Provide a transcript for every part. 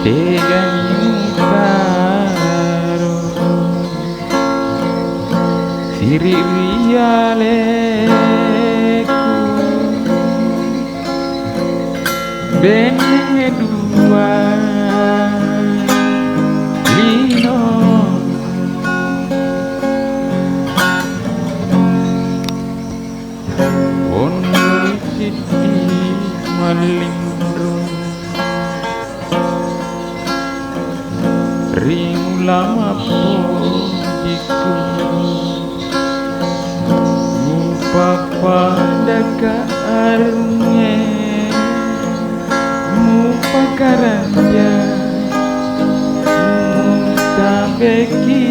Teganmu karo siri wiyaleku bene dua lino ono siti malindro ring lama pojiku mupapa daka arunge mupakaranja mutabeki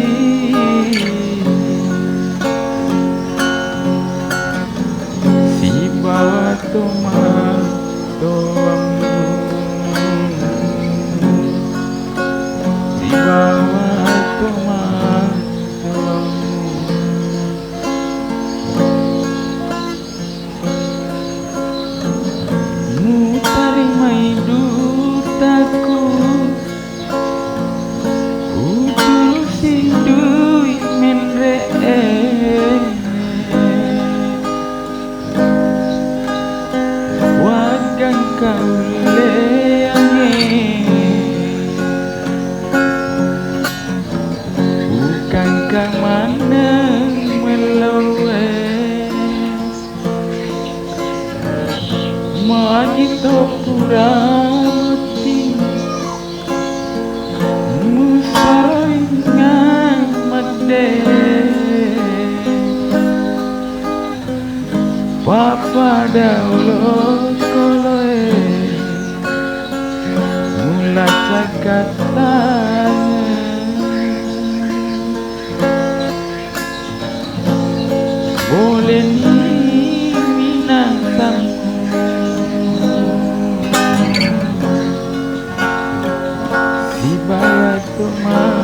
si bawa tomat doang bawa tomat mutari mai dutaku utul sindui menre wagang kaule kang maneng melowe majito puramati musaroy ngamade papa daulo koloe mula sakatan boleh ni minatangku si bawa tomat